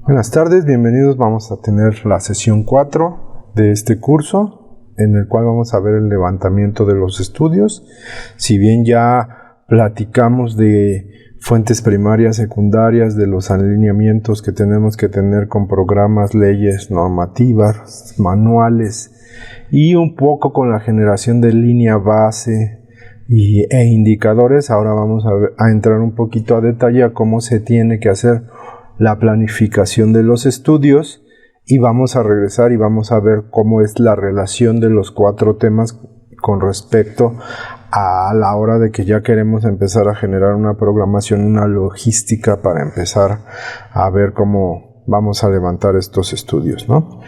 Buenas tardes, bienvenidos. Vamos a tener la sesión 4 de este curso, en el cual vamos a ver el levantamiento de los estudios. Si bien ya platicamos de fuentes primarias, secundarias, de los alineamientos que tenemos que tener con programas, leyes, normativas, manuales, y un poco con la generación de línea base e indicadores, ahora vamos a entrar un poquito a detalle a cómo se tiene que hacer la planificación de los estudios, y vamos a regresar y vamos a ver cómo es la relación de los 4 temas con respecto a la hora de que ya queremos empezar a generar una programación, una logística para empezar a ver cómo vamos a levantar estos estudios, ¿no?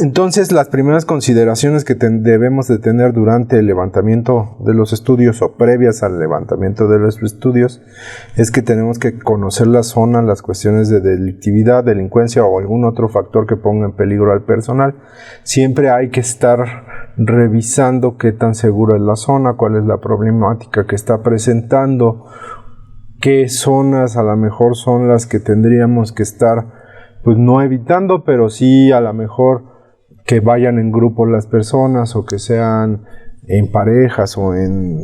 Entonces, las primeras consideraciones que debemos de tener durante el levantamiento de los estudios o previas al levantamiento de los estudios es que tenemos que conocer la zona, las cuestiones de delictividad, delincuencia o algún otro factor que ponga en peligro al personal. Siempre hay que estar revisando qué tan segura es la zona, cuál es la problemática que está presentando, qué zonas a lo mejor son las que tendríamos que estar, pues no evitando, pero sí a lo mejor que vayan en grupo las personas, o que sean en parejas o en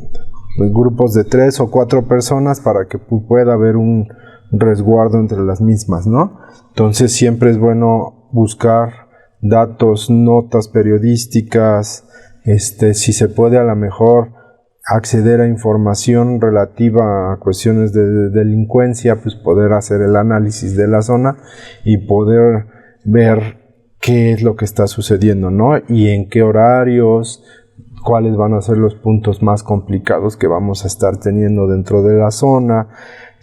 grupos de 3 o 4 personas, para que pueda haber un resguardo entre las mismas, ¿no? Entonces siempre es bueno buscar datos, notas periodísticas, si se puede a lo mejor acceder a información relativa a cuestiones de delincuencia, pues poder hacer el análisis de la zona y poder ver qué es lo que está sucediendo, ¿no? Y en qué horarios, cuáles van a ser los puntos más complicados que vamos a estar teniendo dentro de la zona.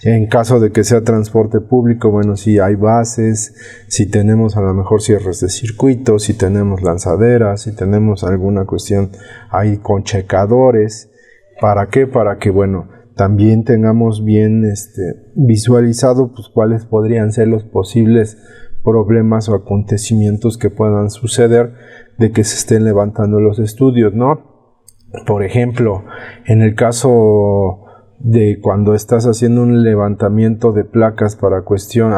En caso de que sea transporte público, bueno, si hay bases, si tenemos a lo mejor cierres de circuitos, si tenemos lanzaderas, si tenemos alguna cuestión ahí con checadores. ¿Para qué? Para que, bueno, también tengamos bien visualizado pues cuáles podrían ser los posibles problemas o acontecimientos que puedan suceder de que se estén levantando los estudios, ¿no? Por ejemplo, en el caso de cuando estás haciendo un levantamiento de placas para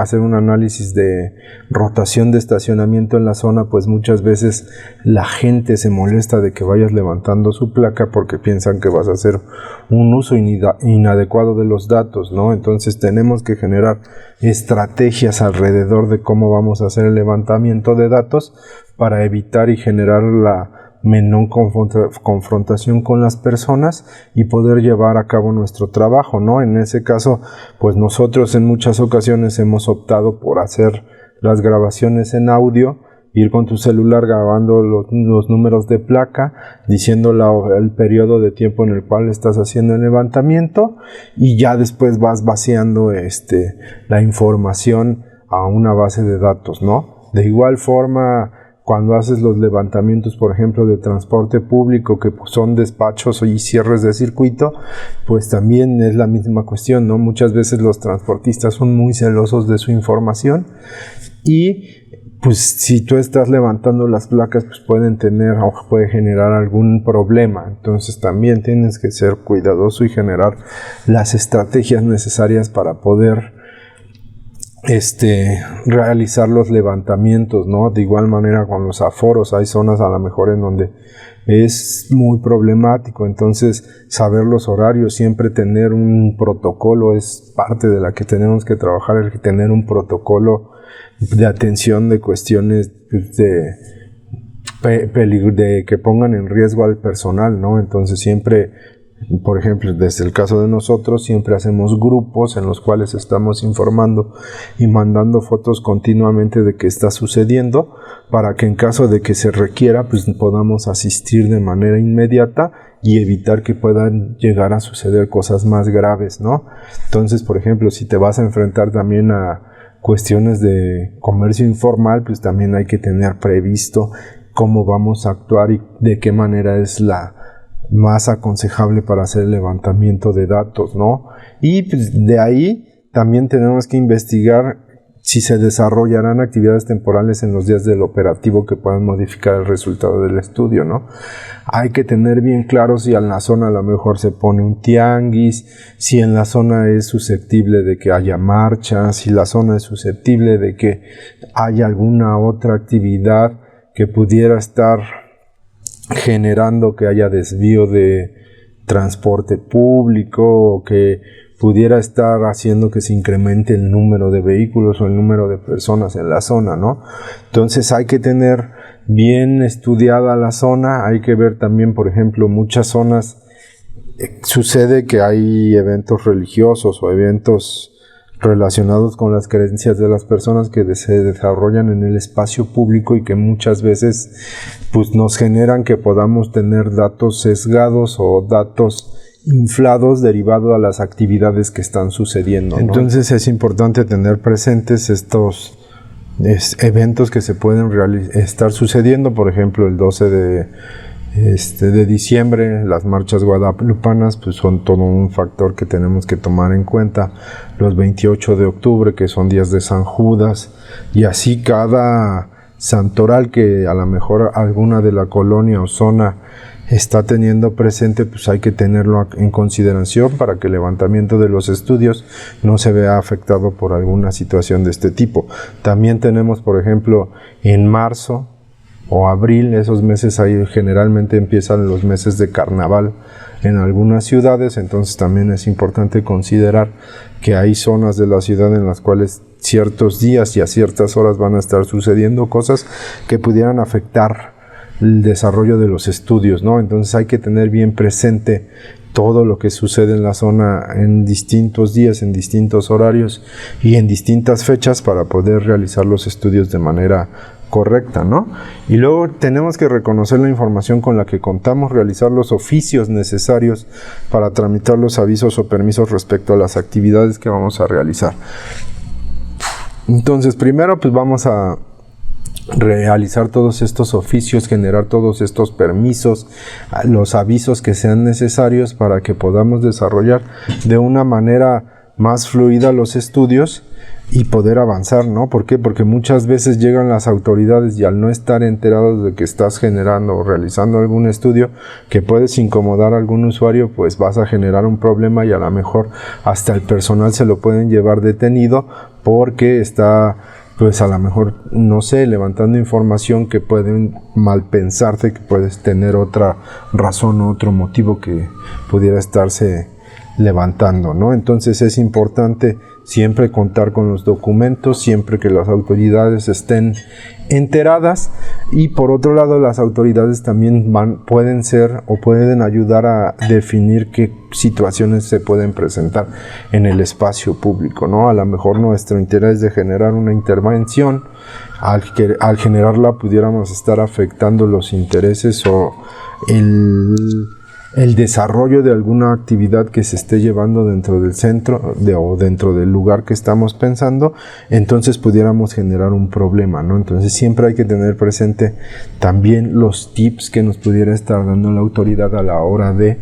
hacer un análisis de rotación de estacionamiento en la zona, pues muchas veces la gente se molesta de que vayas levantando su placa porque piensan que vas a hacer un uso inadecuado de los datos, ¿no? Entonces tenemos que generar estrategias alrededor de cómo vamos a hacer el levantamiento de datos para evitar y generar la menor confrontación con las personas y poder llevar a cabo nuestro trabajo, ¿no? En ese caso, pues nosotros en muchas ocasiones hemos optado por hacer las grabaciones en audio, ir con tu celular grabando los números de placa, diciendo el periodo de tiempo en el cual estás haciendo el levantamiento, y ya después vas vaciando la información a una base de datos, ¿no? De igual forma, cuando haces los levantamientos, por ejemplo, de transporte público, que son despachos y cierres de circuito, pues también es la misma cuestión, ¿no? Muchas veces los transportistas son muy celosos de su información, y pues si tú estás levantando las placas, pues puede generar algún problema. Entonces también tienes que ser cuidadoso y generar las estrategias necesarias para poder realizar los levantamientos, ¿no? De igual manera con los aforos, hay zonas a lo mejor en donde es muy problemático, entonces saber los horarios, siempre tener un protocolo es parte de la que tenemos que trabajar, el tener un protocolo de atención de cuestiones de que pongan en riesgo al personal, ¿no? Entonces siempre, por ejemplo, desde el caso de nosotros, siempre hacemos grupos en los cuales estamos informando y mandando fotos continuamente de qué está sucediendo, para que en caso de que se requiera, pues podamos asistir de manera inmediata y evitar que puedan llegar a suceder cosas más graves, ¿no? Entonces, por ejemplo, si te vas a enfrentar también a cuestiones de comercio informal, pues también hay que tener previsto cómo vamos a actuar y de qué manera es la más aconsejable para hacer el levantamiento de datos, ¿no? Y pues de ahí también tenemos que investigar si se desarrollarán actividades temporales en los días del operativo que puedan modificar el resultado del estudio, ¿no? Hay que tener bien claro si en la zona a lo mejor se pone un tianguis, si en la zona es susceptible de que haya marchas, si la zona es susceptible de que haya alguna otra actividad que pudiera estar generando que haya desvío de transporte público o que pudiera estar haciendo que se incremente el número de vehículos o el número de personas en la zona, ¿no? Entonces hay que tener bien estudiada la zona, hay que ver también, por ejemplo, muchas zonas sucede que hay eventos religiosos o eventos relacionados con las creencias de las personas que se desarrollan en el espacio público y que muchas veces pues nos generan que podamos tener datos sesgados o datos inflados derivado a las actividades que están sucediendo, ¿no? Entonces es importante tener presentes estos eventos que se pueden estar sucediendo, por ejemplo el 12 de diciembre, las marchas guadalupanas pues son todo un factor que tenemos que tomar en cuenta, los 28 de octubre que son días de San Judas, y así cada santoral que a lo mejor alguna de la colonia o zona está teniendo presente, pues hay que tenerlo en consideración para que el levantamiento de los estudios no se vea afectado por alguna situación de este tipo. También tenemos, por ejemplo, en marzo o abril, esos meses ahí generalmente empiezan los meses de carnaval en algunas ciudades, entonces también es importante considerar que hay zonas de la ciudad en las cuales ciertos días y a ciertas horas van a estar sucediendo cosas que pudieran afectar el desarrollo de los estudios, ¿no? Entonces hay que tener bien presente todo lo que sucede en la zona en distintos días, en distintos horarios y en distintas fechas para poder realizar los estudios de manera correcta, ¿no? Y luego tenemos que reconocer la información con la que contamos, realizar los oficios necesarios para tramitar los avisos o permisos respecto a las actividades que vamos a realizar. Entonces, primero pues vamos a realizar todos estos oficios, generar todos estos permisos, los avisos que sean necesarios para que podamos desarrollar de una manera más fluida los estudios y poder avanzar, ¿no? ¿Por qué? Porque muchas veces llegan las autoridades y al no estar enterados de que estás generando o realizando algún estudio que puedes incomodar a algún usuario, pues vas a generar un problema y a lo mejor hasta el personal se lo pueden llevar detenido porque está pues a lo mejor, no sé, levantando información que pueden mal pensarte, que puedes tener otra razón o otro motivo que pudiera estarse levantando, ¿no? Entonces es importante siempre contar con los documentos, siempre que las autoridades estén enteradas, y por otro lado las autoridades también pueden ser o pueden ayudar a definir qué situaciones se pueden presentar en el espacio público, ¿no? A lo mejor nuestro interés de generar una intervención, al generarla pudiéramos estar afectando los intereses o el desarrollo de alguna actividad que se esté llevando dentro del centro o dentro del lugar que estamos pensando, entonces pudiéramos generar un problema, ¿no? Entonces siempre hay que tener presente también los tips que nos pudiera estar dando la autoridad a la hora de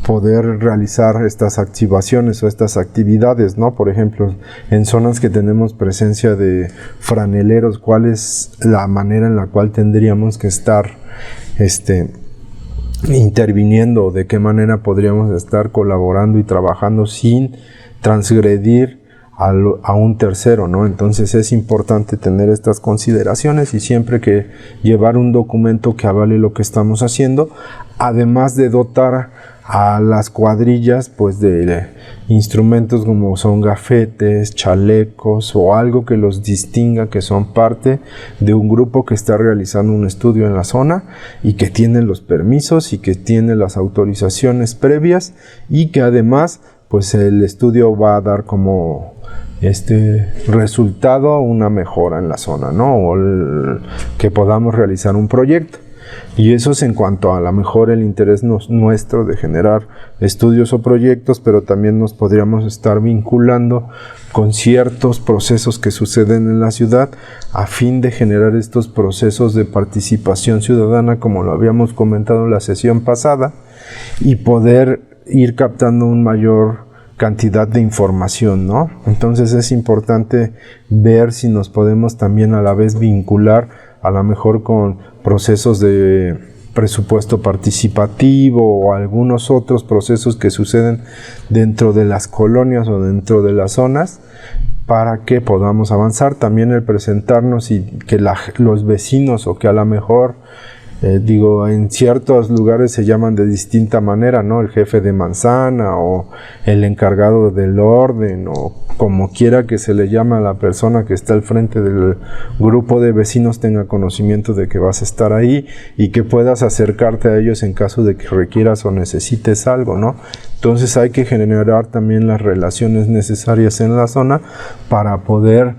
poder realizar estas activaciones o estas actividades, ¿no? Por ejemplo, en zonas que tenemos presencia de franeleros, ¿cuál es la manera en la cual tendríamos que estar interviniendo, de qué manera podríamos estar colaborando y trabajando sin transgredir a un tercero, ¿no? Entonces es importante tener estas consideraciones y siempre que llevar un documento que avale lo que estamos haciendo, además de dotar a las cuadrillas pues de instrumentos como son gafetes, chalecos o algo que los distinga que son parte de un grupo que está realizando un estudio en la zona y que tiene los permisos y que tiene las autorizaciones previas y que además pues el estudio va a dar como resultado una mejora en la zona, ¿no? O que podamos realizar un proyecto. Y eso es en cuanto a lo mejor el interés nuestro de generar estudios o proyectos, pero también nos podríamos estar vinculando con ciertos procesos que suceden en la ciudad a fin de generar estos procesos de participación ciudadana, como lo habíamos comentado en la sesión pasada, y poder ir captando un mayor cantidad de información, ¿no? Entonces es importante ver si nos podemos también a la vez vincular a lo mejor con procesos de presupuesto participativo o algunos otros procesos que suceden dentro de las colonias o dentro de las zonas para que podamos avanzar. También el presentarnos y que los vecinos o que a lo mejor en ciertos lugares se llaman de distinta manera, ¿no? El jefe de manzana o el encargado del orden o como quiera que se le llame a la persona que está al frente del grupo de vecinos tenga conocimiento de que vas a estar ahí y que puedas acercarte a ellos en caso de que requieras o necesites algo, ¿no? Entonces hay que generar también las relaciones necesarias en la zona para poder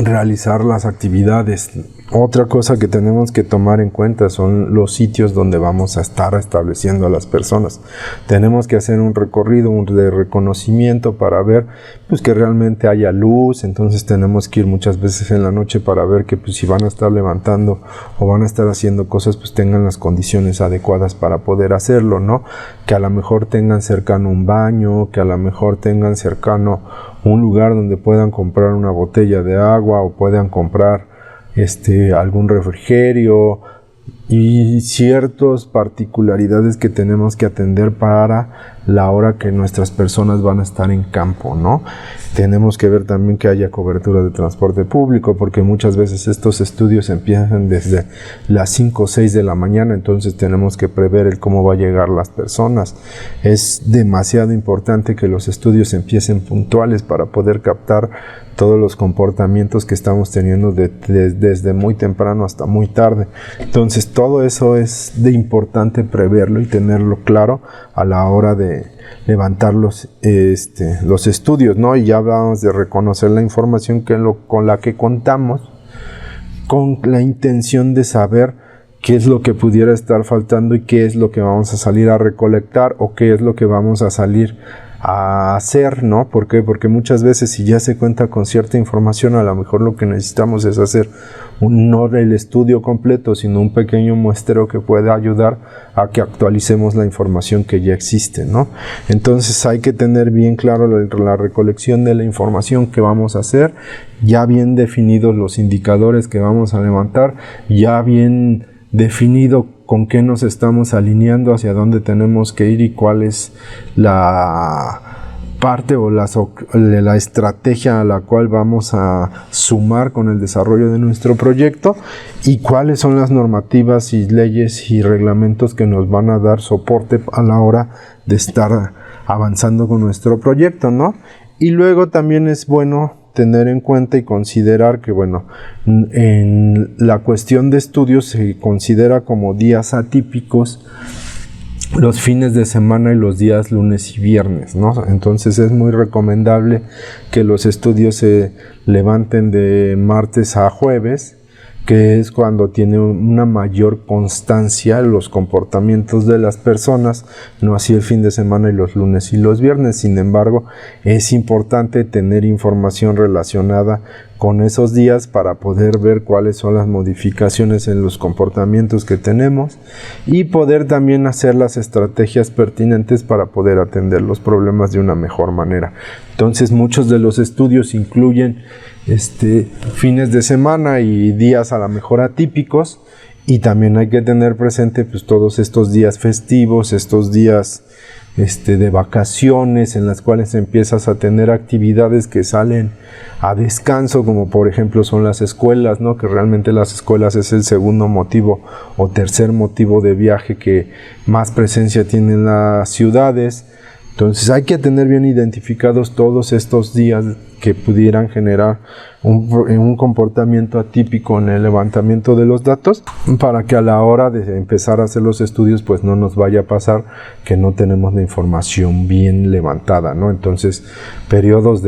realizar las actividades. Otra cosa que tenemos que tomar en cuenta son los sitios donde vamos a estar estableciendo a las personas. Tenemos que hacer un recorrido de reconocimiento para ver pues que realmente haya luz. Entonces tenemos que ir muchas veces en la noche para ver que pues si van a estar levantando o van a estar haciendo cosas pues tengan las condiciones adecuadas para poder hacerlo, ¿no? Que a lo mejor tengan cercano un baño, que a lo mejor tengan cercano un lugar donde puedan comprar una botella de agua o puedan comprar algún refrigerio y ciertas particularidades que tenemos que atender para la hora que nuestras personas van a estar en campo, ¿no? Tenemos que ver también que haya cobertura de transporte público, porque muchas veces estos estudios empiezan desde las 5 o 6 de la mañana, entonces tenemos que prever el cómo va a llegar las personas. Es demasiado importante que los estudios empiecen puntuales para poder captar todos los comportamientos que estamos teniendo desde muy temprano hasta muy tarde. Entonces todo eso es de importante preverlo y tenerlo claro a la hora de levantar los estudios, ¿no? Y ya hablábamos de reconocer la información con la que contamos, con la intención de saber qué es lo que pudiera estar faltando y qué es lo que vamos a salir a recolectar o qué es lo que vamos a salir a hacer, ¿no? ¿Por qué? Porque muchas veces si ya se cuenta con cierta información, a lo mejor lo que necesitamos es hacer no el estudio completo, sino un pequeño muestreo que pueda ayudar a que actualicemos la información que ya existe, ¿no? Entonces hay que tener bien claro la recolección de la información que vamos a hacer, ya bien definidos los indicadores que vamos a levantar, ya bien definido con qué nos estamos alineando, hacia dónde tenemos que ir y cuál es la parte o la estrategia a la cual vamos a sumar con el desarrollo de nuestro proyecto y cuáles son las normativas y leyes y reglamentos que nos van a dar soporte a la hora de estar avanzando con nuestro proyecto, ¿no? Y luego también es bueno tener en cuenta y considerar que, bueno, en la cuestión de estudios se considera como días atípicos los fines de semana y los días lunes y viernes, ¿no? Entonces es muy recomendable que los estudios se levanten de martes a jueves, que es cuando tiene una mayor constancia los comportamientos de las personas, no así el fin de semana y los lunes y los viernes. Sin embargo, es importante tener información relacionada con esos días para poder ver cuáles son las modificaciones en los comportamientos que tenemos y poder también hacer las estrategias pertinentes para poder atender los problemas de una mejor manera. Entonces, muchos de los estudios incluyen fines de semana y días a lo mejor atípicos, y también hay que tener presente pues todos estos días festivos, estos días de vacaciones en las cuales empiezas a tener actividades que salen a descanso, como por ejemplo son las escuelas, ¿no? Que realmente las escuelas es el segundo motivo o tercer motivo de viaje que más presencia tienen las ciudades. Entonces hay que tener bien identificados todos estos días que pudieran generar un comportamiento atípico en el levantamiento de los datos, para que a la hora de empezar a hacer los estudios pues no nos vaya a pasar que no tenemos la información bien levantada, ¿no? Entonces periodos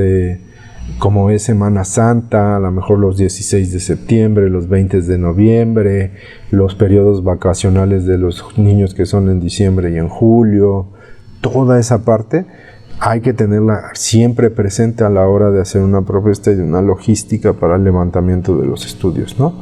como es Semana Santa, a lo mejor los 16 de septiembre, los 20 de noviembre, los periodos vacacionales de los niños que son en diciembre y en julio, toda esa parte hay que tenerla siempre presente a la hora de hacer una propuesta y de una logística para el levantamiento de los estudios, ¿no?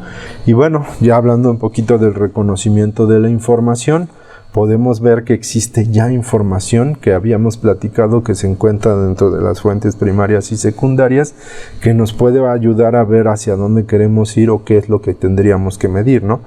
Y bueno, ya hablando un poquito del reconocimiento de la información, podemos ver que existe ya información que habíamos platicado que se encuentra dentro de las fuentes primarias y secundarias, que nos puede ayudar a ver hacia dónde queremos ir o qué es lo que tendríamos que medir, ¿no?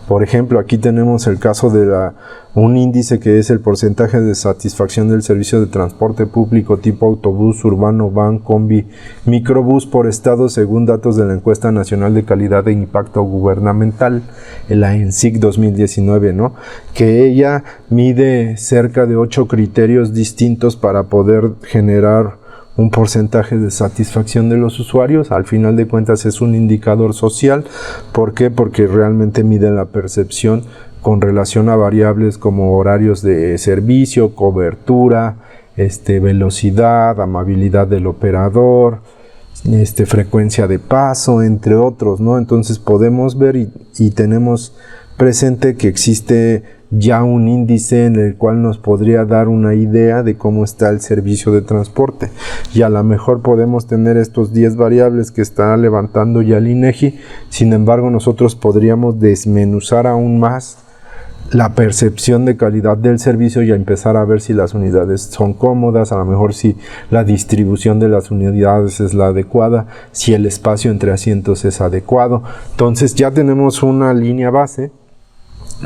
Por ejemplo, aquí tenemos el caso de un índice que es el porcentaje de satisfacción del servicio de transporte público tipo autobús, urbano, van, combi, microbús por estado según datos de la Encuesta Nacional de Calidad e Impacto Gubernamental, la ENSIC 2019, ¿no? Que ella mide cerca de 8 criterios distintos para poder generar un porcentaje de satisfacción de los usuarios. Al final de cuentas es un indicador social. ¿Por qué? Porque realmente mide la percepción con relación a variables como horarios de servicio, cobertura, velocidad, amabilidad del operador, frecuencia de paso, entre otros, ¿no? Entonces podemos ver y tenemos presente que existe ya un índice en el cual nos podría dar una idea de cómo está el servicio de transporte, y a lo mejor podemos tener estos 10 variables que está levantando ya el INEGI. Sin embargo, nosotros podríamos desmenuzar aún más la percepción de calidad del servicio y a empezar a ver si las unidades son cómodas, a lo mejor si la distribución de las unidades es la adecuada, si el espacio entre asientos es adecuado. Entonces ya tenemos una línea base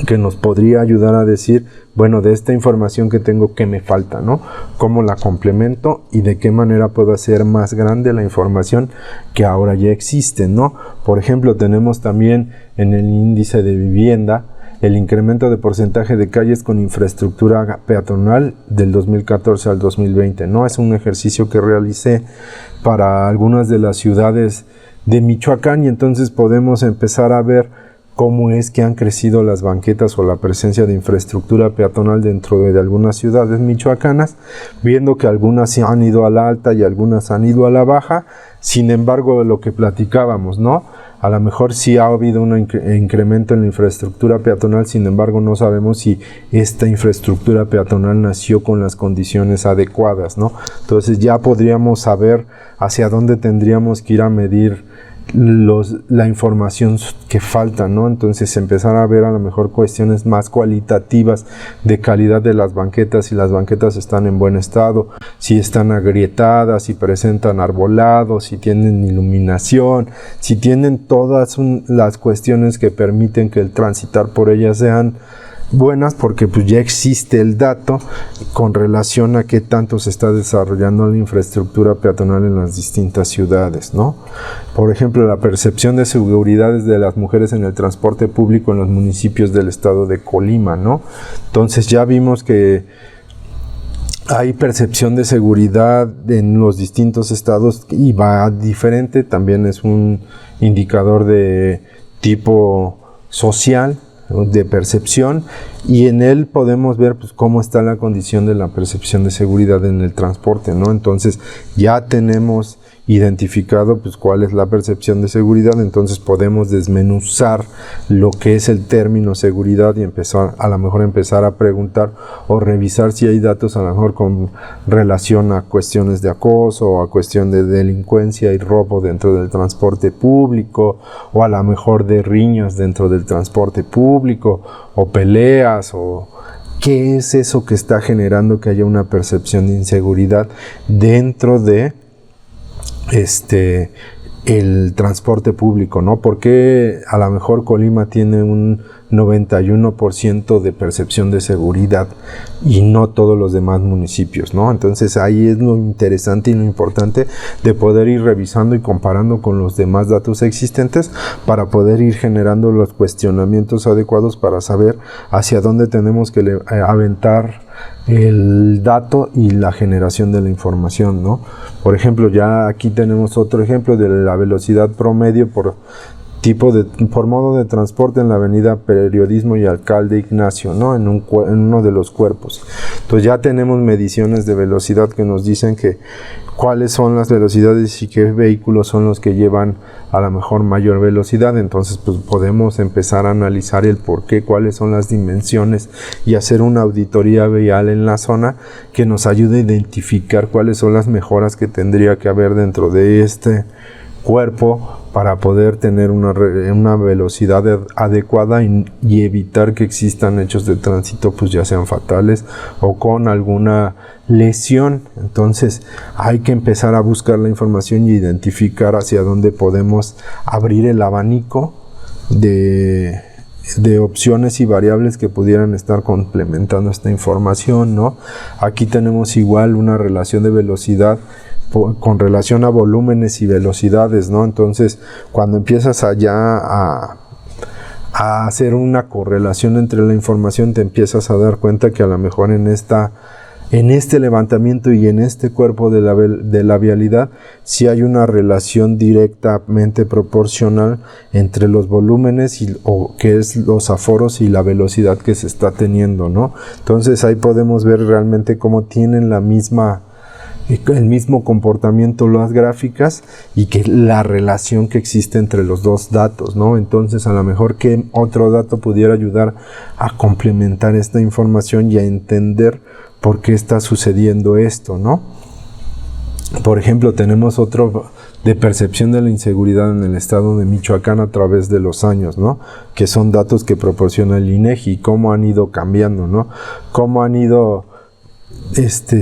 que nos podría ayudar a decir, bueno, de esta información que tengo, ¿qué me falta, no? ¿Cómo la complemento y de qué manera puedo hacer más grande la información que ahora ya existe, no? Por ejemplo, tenemos también en el índice de vivienda el incremento de porcentaje de calles con infraestructura peatonal del 2014 al 2020, ¿no? Es un ejercicio que realicé para algunas de las ciudades de Michoacán, y entonces podemos empezar a ver cómo es que han crecido las banquetas o la presencia de infraestructura peatonal dentro de algunas ciudades michoacanas, viendo que algunas se han ido a la alta y algunas han ido a la baja. Sin embargo, lo que platicábamos, ¿no? A lo mejor sí ha habido un incremento en la infraestructura peatonal, sin embargo no sabemos si esta infraestructura peatonal nació con las condiciones adecuadas, ¿no? Entonces ya podríamos saber hacia dónde tendríamos que ir a medir la información que falta, ¿no? Entonces empezar a ver a lo mejor cuestiones más cualitativas de calidad de las banquetas, si las banquetas están en buen estado, si están agrietadas, si presentan arbolado, si tienen iluminación, si tienen todas las cuestiones que permiten que el transitar por ellas sean buenas, porque pues ya existe el dato con relación a qué tanto se está desarrollando la infraestructura peatonal en las distintas ciudades, ¿no? Por ejemplo, la percepción de seguridad de las mujeres en el transporte público en los municipios del estado de Colima, ¿no? Entonces ya vimos que hay percepción de seguridad en los distintos estados y va diferente, también es un indicador de tipo social, de percepción, y en él podemos ver pues cómo está la condición de la percepción de seguridad en el transporte, ¿no? Entonces ya tenemos identificado pues cuál es la percepción de seguridad, entonces podemos desmenuzar lo que es el término seguridad y a lo mejor empezar a preguntar o revisar si hay datos a lo mejor con relación a cuestiones de acoso o a cuestión de delincuencia y robo dentro del transporte público, o a lo mejor de riñas dentro del transporte público, o peleas, o qué es eso que está generando que haya una percepción de inseguridad dentro de el transporte público, ¿no? Porque a lo mejor Colima tiene un 91% de percepción de seguridad y no todos los demás municipios, ¿no? Entonces ahí es lo interesante y lo importante de poder ir revisando y comparando con los demás datos existentes para poder ir generando los cuestionamientos adecuados para saber hacia dónde tenemos que aventar el dato y la generación de la información, ¿no? Por ejemplo, ya aquí tenemos otro ejemplo de la velocidad promedio por modo de transporte en la avenida Periodismo y Alcalde Ignacio, ¿no? En uno de los cuerpos. Entonces ya tenemos mediciones de velocidad que nos dicen que cuáles son las velocidades y qué vehículos son los que llevan a la mejor mayor velocidad. Entonces pues podemos empezar a analizar el por qué, cuáles son las dimensiones y hacer una auditoría vial en la zona que nos ayude a identificar cuáles son las mejoras que tendría que haber dentro de cuerpo para poder tener una velocidad adecuada y evitar que existan hechos de tránsito, pues ya sean fatales o con alguna lesión. Entonces hay que empezar a buscar la información y identificar hacia dónde podemos abrir el abanico de opciones y variables que pudieran estar complementando esta información, ¿no? Aquí tenemos igual una relación de velocidad con relación a volúmenes y velocidades, ¿no? Entonces, cuando empiezas allá a hacer una correlación entre la información, te empiezas a dar cuenta que a lo mejor en este levantamiento y en este cuerpo de la vialidad sí hay una relación directamente proporcional entre los volúmenes o que es los aforos y la velocidad que se está teniendo, ¿no? Entonces ahí podemos ver realmente cómo tienen el mismo comportamiento las gráficas y que la relación que existe entre los dos datos, ¿no? Entonces a lo mejor que otro dato pudiera ayudar a complementar esta información y a entender por qué está sucediendo esto, ¿no? Por ejemplo, tenemos otro de percepción de la inseguridad en el estado de Michoacán a través de los años, ¿no? Que son datos que proporciona el INEGI y cómo han ido cambiando, ¿no? Cómo han ido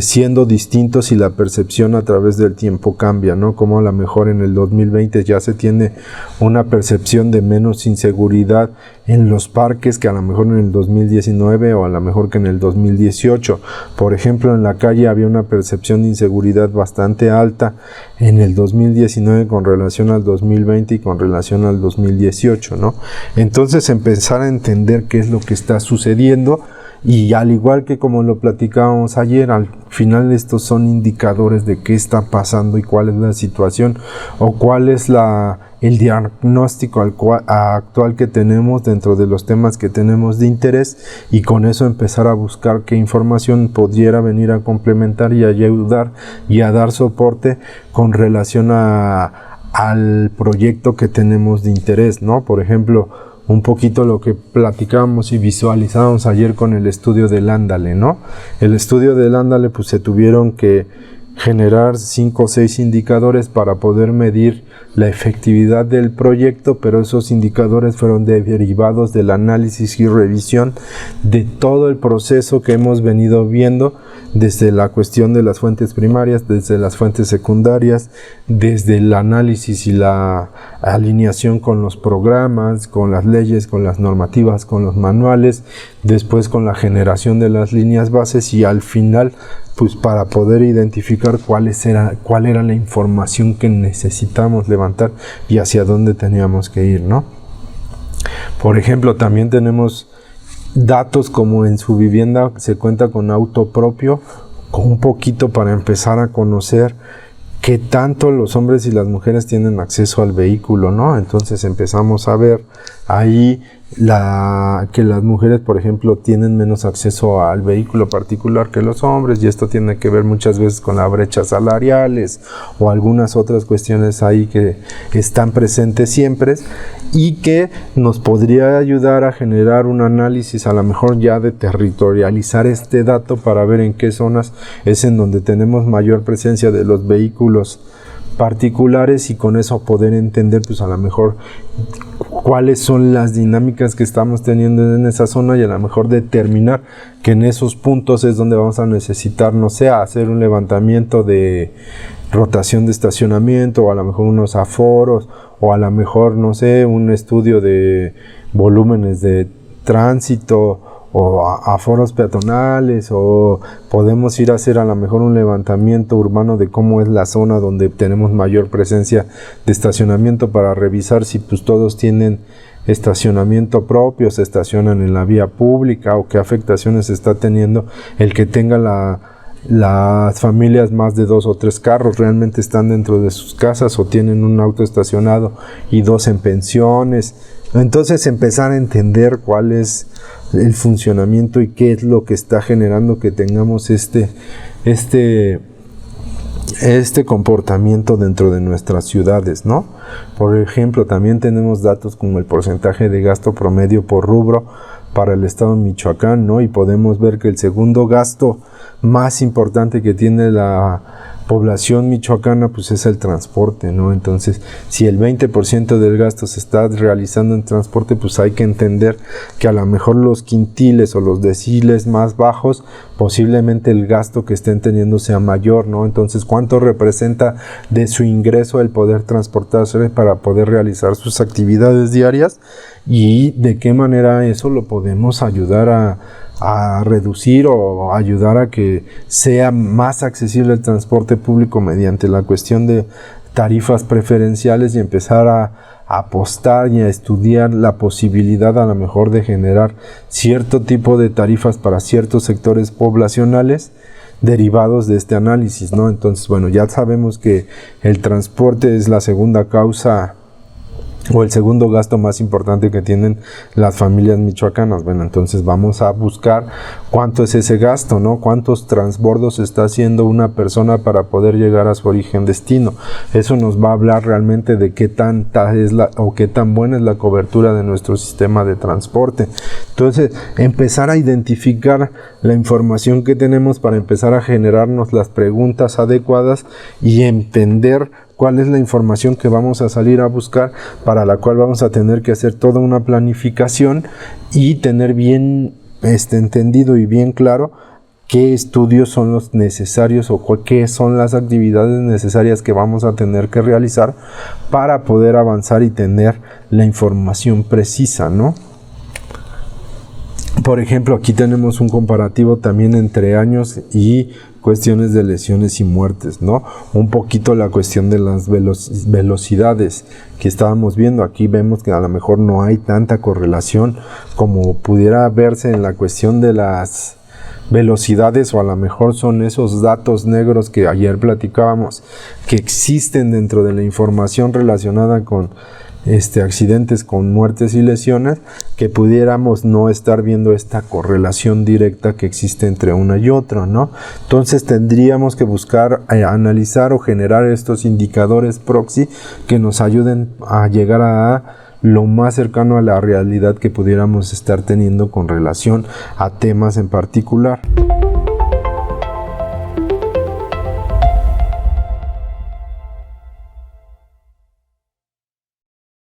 siendo distintos y la percepción a través del tiempo cambia, ¿no? Como a lo mejor en el 2020 ya se tiene una percepción de menos inseguridad en los parques que a lo mejor en el 2019 o a lo mejor que en el 2018. Por ejemplo, en la calle había una percepción de inseguridad bastante alta en el 2019 con relación al 2020 y con relación al 2018, ¿no? Entonces empezar a entender qué es lo que está sucediendo. Y al igual que como lo platicábamos ayer, al final estos son indicadores de qué está pasando y cuál es la situación o cuál es el diagnóstico actual que tenemos dentro de los temas que tenemos de interés, y con eso empezar a buscar qué información pudiera venir a complementar y a ayudar y a dar soporte con relación al proyecto que tenemos de interés, ¿no? Por ejemplo, un poquito lo que platicábamos y visualizábamos ayer con el estudio del Ándale, ¿no? El estudio del Ándale, pues se tuvieron que generar 5 o 6 indicadores para poder medir la efectividad del proyecto, pero esos indicadores fueron derivados del análisis y revisión de todo el proceso que hemos venido viendo, desde la cuestión de las fuentes primarias, desde las fuentes secundarias, desde el análisis y la alineación con los programas, con las leyes, con las normativas, con los manuales, después con la generación de las líneas bases y al final, pues para poder identificar cuál era la información que necesitamos levantar y hacia dónde teníamos que ir, ¿no? Por ejemplo, también tenemos datos como en su vivienda se cuenta con auto propio, con un poquito para empezar a conocer qué tanto los hombres y las mujeres tienen acceso al vehículo, ¿no? Entonces empezamos a ver ahí que las mujeres, por ejemplo, tienen menos acceso al vehículo particular que los hombres, y esto tiene que ver muchas veces con las brechas salariales o algunas otras cuestiones ahí que están presentes siempre y que nos podría ayudar a generar un análisis a lo mejor ya de territorializar este dato para ver en qué zonas es en donde tenemos mayor presencia de los vehículos particulares y con eso poder entender pues a lo mejor cuáles son las dinámicas que estamos teniendo en esa zona y a lo mejor determinar que en esos puntos es donde vamos a necesitar, no sé, hacer un levantamiento de rotación de estacionamiento o a lo mejor unos aforos o a lo mejor, no sé, un estudio de volúmenes de tránsito o aforos peatonales, o podemos ir a hacer a lo mejor un levantamiento urbano de cómo es la zona donde tenemos mayor presencia de estacionamiento para revisar si pues todos tienen estacionamiento propio, se estacionan en la vía pública o qué afectaciones está teniendo el que tenga las familias más de 2 o 3 carros, realmente están dentro de sus casas o tienen un auto estacionado y 2 en pensiones. Entonces empezar a entender cuál es el funcionamiento y qué es lo que está generando que tengamos este comportamiento dentro de nuestras ciudades, ¿no? Por ejemplo, también tenemos datos como el porcentaje de gasto promedio por rubro para el estado de Michoacán, ¿no? Y podemos ver que el segundo gasto más importante que tiene la población michoacana pues es el transporte, ¿no? Entonces, si el 20% del gasto se está realizando en transporte, pues hay que entender que a lo mejor los quintiles o los deciles más bajos, posiblemente el gasto que estén teniendo sea mayor, ¿no? Entonces, ¿cuánto representa de su ingreso el poder transportarse para poder realizar sus actividades diarias? Y de qué manera eso lo podemos ayudar a reducir o ayudar a que sea más accesible el transporte público mediante la cuestión de tarifas preferenciales y empezar a apostar y a estudiar la posibilidad a lo mejor de generar cierto tipo de tarifas para ciertos sectores poblacionales derivados de este análisis, ¿no? Entonces, bueno, ya sabemos que el transporte es la segunda causa o el segundo gasto más importante que tienen las familias michoacanas. Bueno, entonces vamos a buscar cuánto es ese gasto, ¿no? Cuántos transbordos está haciendo una persona para poder llegar a su origen destino. Eso nos va a hablar realmente de qué tanta es qué tan buena es la cobertura de nuestro sistema de transporte. Entonces, empezar a identificar la información que tenemos para empezar a generarnos las preguntas adecuadas y entender cuál es la información que vamos a salir a buscar, para la cual vamos a tener que hacer toda una planificación y tener bien entendido y bien claro qué estudios son los necesarios o qué son las actividades necesarias que vamos a tener que realizar para poder avanzar y tener la información precisa, ¿no? Por ejemplo, aquí tenemos un comparativo también entre años y cuestiones de lesiones y muertes, ¿no? Un poquito la cuestión de las velocidades que estábamos viendo. Aquí vemos que a lo mejor no hay tanta correlación como pudiera verse en la cuestión de las velocidades, o a lo mejor son esos datos negros que ayer platicábamos, que existen dentro de la información relacionada con accidentes con muertes y lesiones, que pudiéramos no estar viendo esta correlación directa que existe entre una y otra, ¿no? Entonces tendríamos que buscar analizar o generar estos indicadores proxy que nos ayuden a llegar a lo más cercano a la realidad que pudiéramos estar teniendo con relación a temas en particular.